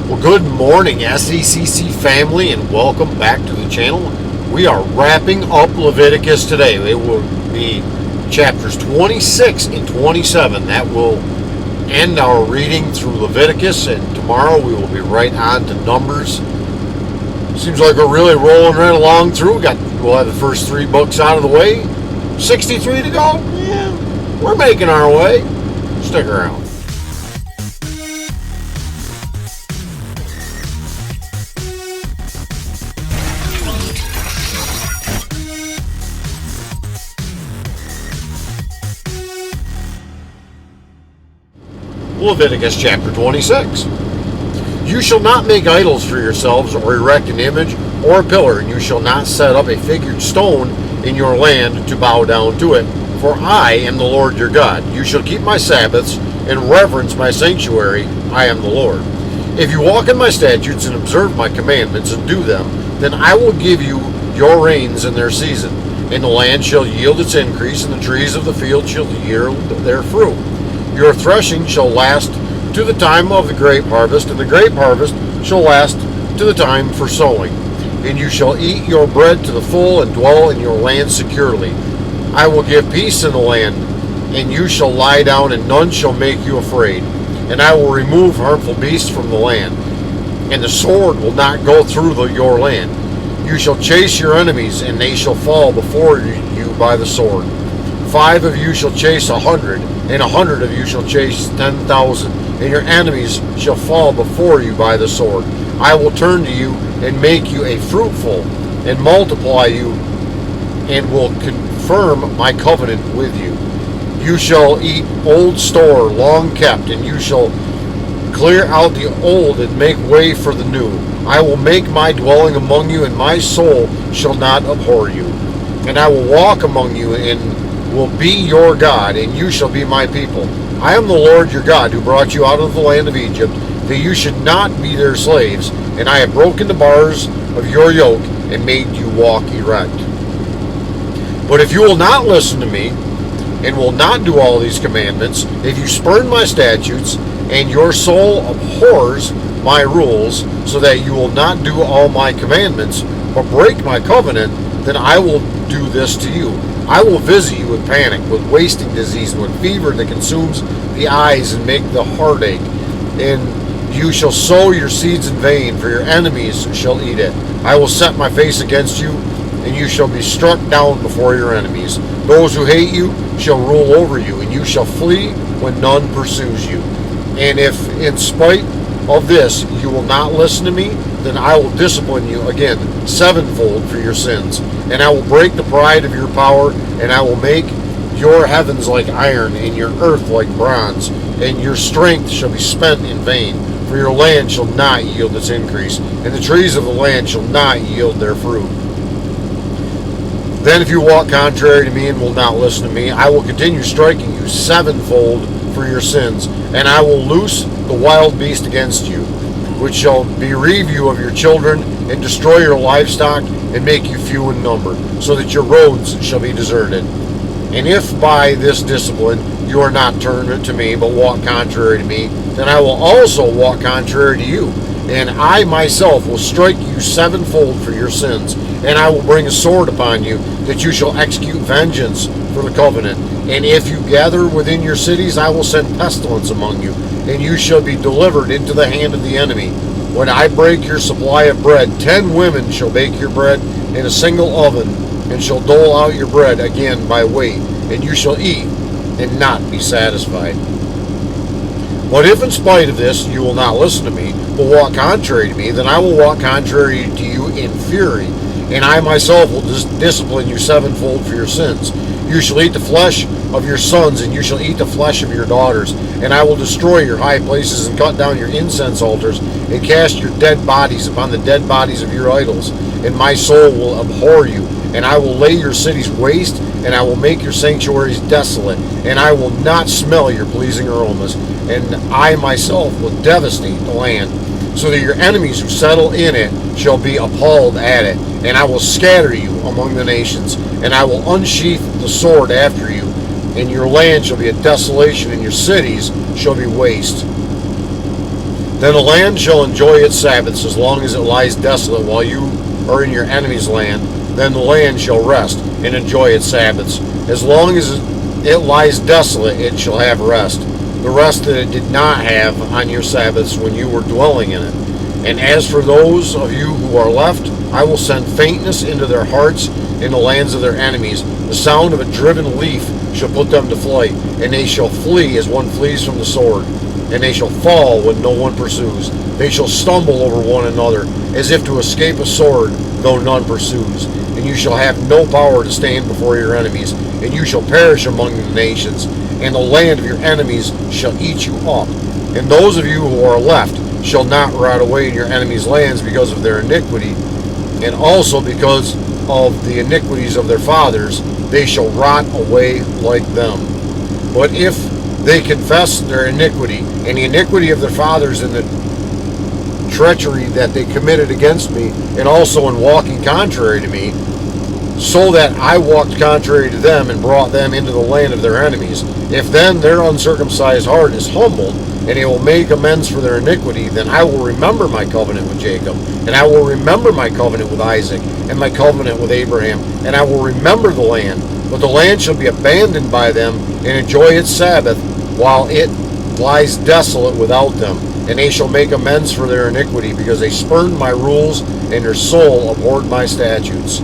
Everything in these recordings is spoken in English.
Well, good morning, SECC family, and welcome back to the channel. We are wrapping up Leviticus today. It will be chapters 26 and 27. That will end our reading through Leviticus, and tomorrow we will be right on to Numbers. Seems like we're really rolling right along through. We'll have the first 3 books out of the way. 63 to go. Yeah, we're making our way. Stick around. Leviticus chapter 26. You shall not make idols for yourselves, or erect an image or a pillar, and you shall not set up a figured stone in your land to bow down to it. For I am the Lord your God. You shall keep my Sabbaths and reverence my sanctuary. I am the Lord. If you walk in my statutes and observe my commandments and do them, then I will give you your rains in their season, and the land shall yield its increase, and the trees of the field shall yield their fruit. Your threshing shall last to the time of the grape harvest, and the grape harvest shall last to the time for sowing. And you shall eat your bread to the full and dwell in your land securely. I will give peace in the land, and you shall lie down, and none shall make you afraid. And I will remove harmful beasts from the land, and the sword will not go through your land. You shall chase your enemies, and they shall fall before you by the sword. 5 of you shall chase 100, and 100 of you shall chase 10,000, and your enemies shall fall before you by the sword. I will turn to you and make you a fruitful, and multiply you, and will confirm my covenant with you. You shall eat old store, long kept, and you shall clear out the old and make way for the new. I will make my dwelling among you, and my soul shall not abhor you. And I will walk among you, and will be your God, and you shall be my people. I am the Lord your God, who brought you out of the land of Egypt, that you should not be their slaves, and I have broken the bars of your yoke, and made you walk erect. But if you will not listen to me, and will not do all these commandments, if you spurn my statutes, and your soul abhors my rules, so that you will not do all my commandments, but break my covenant, then I will do this to you. I will visit you with panic, with wasting disease, and with fever that consumes the eyes and make the heart ache. And you shall sow your seeds in vain, for your enemies shall eat it. I will set my face against you, and you shall be struck down before your enemies. Those who hate you shall rule over you, and you shall flee when none pursues you. And if in spite of this you will not listen to me, then I will discipline you again 7-fold for your sins. And I will break the pride of your power, and I will make your heavens like iron, and your earth like bronze, and your strength shall be spent in vain. For your land shall not yield its increase, and the trees of the land shall not yield their fruit. Then if you walk contrary to me and will not listen to me, I will continue striking you 7-fold for your sins, and I will loose the wild beast against you, which shall bereave you of your children, and destroy your livestock, and make you few in number, so that your roads shall be deserted. And if by this discipline you are not turned to me, but walk contrary to me, then I will also walk contrary to you, and I myself will strike you 7-fold for your sins, and I will bring a sword upon you, that you shall execute vengeance for the covenant. And if you gather within your cities, I will send pestilence among you, and you shall be delivered into the hand of the enemy. When I break your supply of bread, 10 women shall bake your bread in a single oven, and shall dole out your bread again by weight, and you shall eat and not be satisfied. But if in spite of this you will not listen to me, but walk contrary to me, then I will walk contrary to you in fury, and I myself will discipline you 7-fold for your sins. You shall eat the flesh of your sons, and you shall eat the flesh of your daughters, and I will destroy your high places, and cut down your incense altars, and cast your dead bodies upon the dead bodies of your idols. And my soul will abhor you, and I will lay your cities waste, and I will make your sanctuaries desolate, and I will not smell your pleasing aromas, and I myself will devastate the land, so that your enemies who settle in it shall be appalled at it. And I will scatter you among the nations, and I will unsheath the sword after you, and your land shall be a desolation, and your cities shall be waste. Then the land shall enjoy its Sabbaths as long as it lies desolate while you are in your enemy's land. Then the land shall rest and enjoy its Sabbaths. As long as it lies desolate, it shall have rest. The rest that it did not have on your Sabbaths when you were dwelling in it. And as for those of you who are left, I will send faintness into their hearts in the lands of their enemies. The sound of a driven leaf shall put them to flight, and they shall flee as one flees from the sword. And they shall fall when no one pursues. They shall stumble over one another, as if to escape a sword, though none pursues. And you shall have no power to stand before your enemies, and you shall perish among the nations, and the land of your enemies shall eat you up. And those of you who are left shall not rot away in your enemies' lands because of their iniquity, and also because of the iniquities of their fathers, they shall rot away like them. But if they confess their iniquity, and the iniquity of their fathers, and the treachery that they committed against me, and also in walking contrary to me, so that I walked contrary to them and brought them into the land of their enemies. If then their uncircumcised heart is humbled, and they will make amends for their iniquity, then I will remember my covenant with Jacob, and I will remember my covenant with Isaac, and my covenant with Abraham, and I will remember the land. But the land shall be abandoned by them, and enjoy its Sabbath, while it lies desolate without them. And they shall make amends for their iniquity, because they spurned my rules, and their soul abhorred my statutes.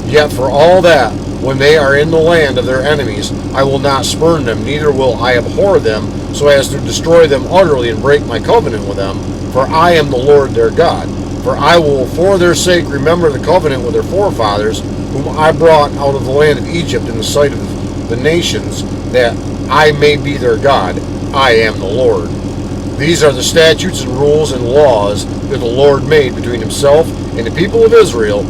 Yet for all that, when they are in the land of their enemies, I will not spurn them, neither will I abhor them, so as to destroy them utterly and break my covenant with them. For I am the Lord their God. For I will for their sake remember the covenant with their forefathers, whom I brought out of the land of Egypt in the sight of the nations, that I may be their God. I am the Lord. These are the statutes and rules and laws that the Lord made between himself and the people of Israel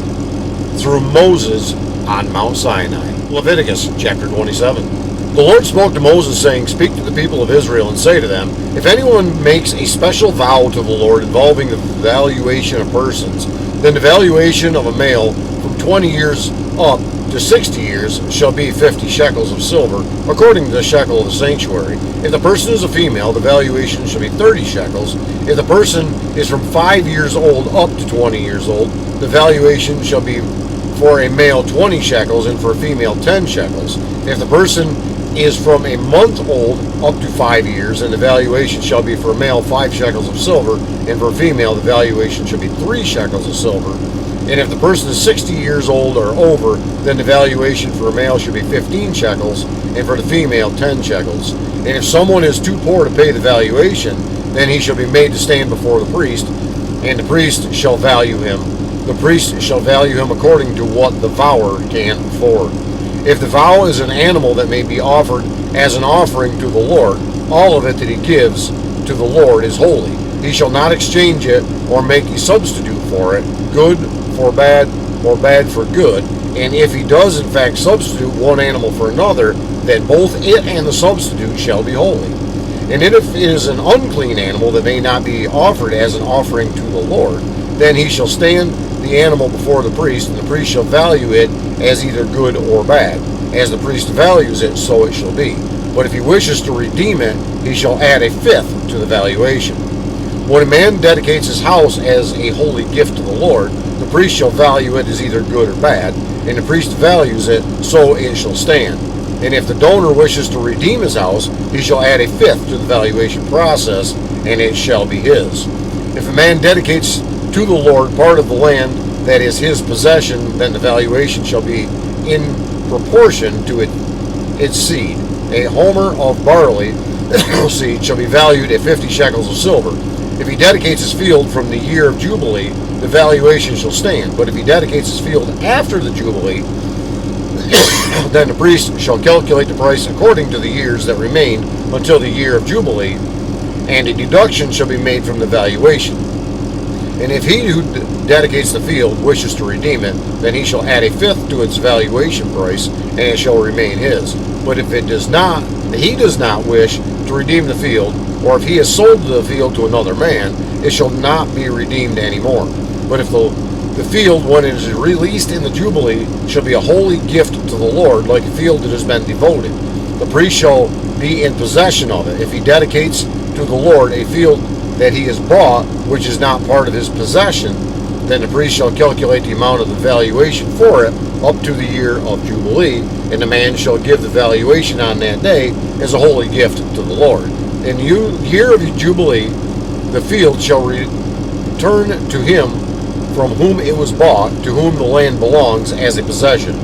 through Moses on Mount Sinai. Leviticus chapter 27. The Lord spoke to Moses, saying, Speak to the people of Israel and say to them, If anyone makes a special vow to the Lord involving the valuation of persons, then the valuation of a male from 20 years up to 60 years shall be 50 shekels of silver, according to the shekel of the sanctuary. If the person is a female, the valuation shall be 30 shekels. If the person is from 5 years old up to 20 years old, the valuation shall be for a male 20 shekels, and for a female 10 shekels. If the person is from a month old up to 5 years, and the valuation shall be for a male 5 shekels of silver, and for a female the valuation shall be 3 shekels of silver. And if the person is 60 years old or over, then the valuation for a male should be 15 shekels, and for the female 10 shekels. And if someone is too poor to pay the valuation, then he shall be made to stand before the priest, and the priest shall value him. The priest shall value him according to what the vower can afford. If the vow is an animal that may be offered as an offering to the Lord, all of it that he gives to the Lord is holy. He shall not exchange it or make a substitute for it, good for bad or bad for good. And if he does in fact substitute one animal for another, then both it and the substitute shall be holy. And if it is an unclean animal that may not be offered as an offering to the Lord, then he shall stand the animal before the priest, and the priest shall value it as either good or bad. As the priest values it, so it shall be. But if he wishes to redeem it, he shall add a fifth to the valuation. When a man dedicates his house as a holy gift to the Lord, the priest shall value it as either good or bad, and the priest values it, so it shall stand. And if the donor wishes to redeem his house, he shall add a fifth to the valuation process, and it shall be his. If a man dedicates to the Lord part of the land that is his possession, then the valuation shall be in proportion to its seed. A homer of barley seed shall be valued at 50 shekels of silver. If he dedicates his field from the year of Jubilee, the valuation shall stand. But if he dedicates his field after the Jubilee, then the priest shall calculate the price according to the years that remained until the year of Jubilee, and a deduction shall be made from the valuation. And if he who dedicates the field wishes to redeem it, then he shall add a fifth to its valuation price, and it shall remain his. But if he does not wish to redeem the field, or if he has sold the field to another man, it shall not be redeemed anymore. But if the field, when it is released in the Jubilee, shall be a holy gift to the Lord, like a field that has been devoted, the priest shall be in possession of it. If he dedicates to the Lord a field that he has bought, which is not part of his possession, then the priest shall calculate the amount of the valuation for it up to the year of Jubilee, and the man shall give the valuation on that day as a holy gift to the Lord. In the year of Jubilee, the field shall return to him from whom it was bought, to whom the land belongs as a possession.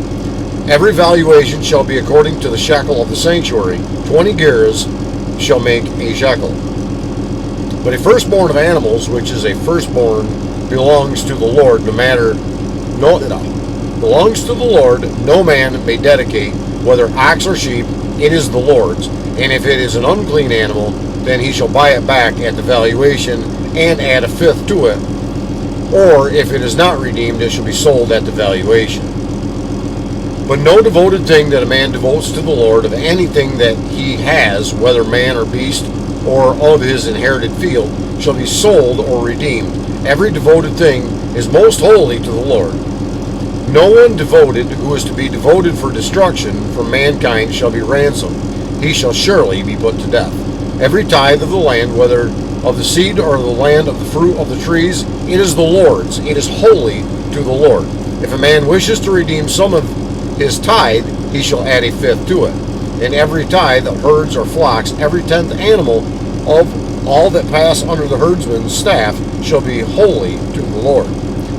Every valuation shall be according to the shekel of the sanctuary. 20 gerahs shall make a shekel. But a firstborn of animals, which is a firstborn, belongs to the Lord, belongs to the Lord, no man may dedicate, whether ox or sheep, it is the Lord's. And if it is an unclean animal, then he shall buy it back at the valuation and add a fifth to it. Or if it is not redeemed, it shall be sold at the valuation. But no devoted thing that a man devotes to the Lord of anything that he has, whether man or beast, or of his inherited field, shall be sold or redeemed. Every devoted thing is most holy to the Lord. No one devoted who is to be devoted for destruction from mankind shall be ransomed. He shall surely be put to death. Every tithe of the land, whether of the seed or the land of the fruit of the trees, it is the Lord's. It is holy to the Lord. If a man wishes to redeem some of his tithe, he shall add a fifth to it. And every tithe of herds or flocks, every 10th animal of all that pass under the herdsman's staff shall be holy to the Lord.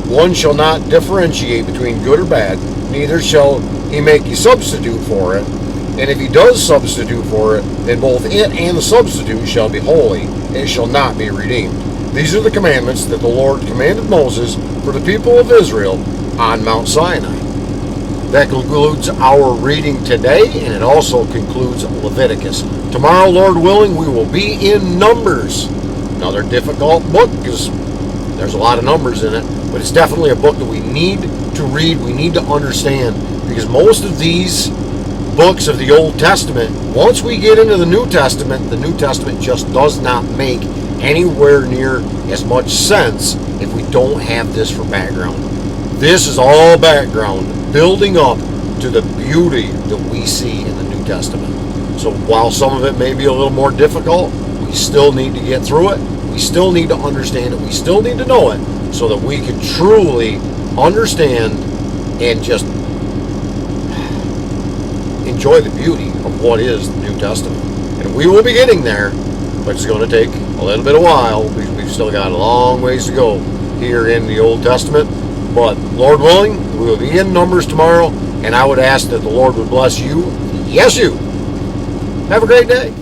One shall not differentiate between good or bad, neither shall he make a substitute for it. And if he does substitute for it, then both it and the substitute shall be holy, and it shall not be redeemed. These are the commandments that the Lord commanded Moses for the people of Israel on Mount Sinai. That concludes our reading today, and it also concludes Leviticus. Tomorrow, Lord willing, we will be in Numbers. Another difficult book because there's a lot of numbers in it, but it's definitely a book that we need to read, we need to understand, because most of these books of the Old Testament, once we get into the New Testament just does not make anywhere near as much sense if we don't have this for background. This is all background, building up to the beauty that we see in the New Testament. So while some of it may be a little more difficult, we still need to get through it. We still need to understand it. We still need to know it so that we can truly understand and just enjoy the beauty of what is the New Testament. And we will be getting there, but it's going to take a little bit of while. We've still got a long ways to go here in the Old Testament. But Lord willing, we will be in Numbers tomorrow, and I would ask that the Lord would bless you. Yes, you. Have a great day.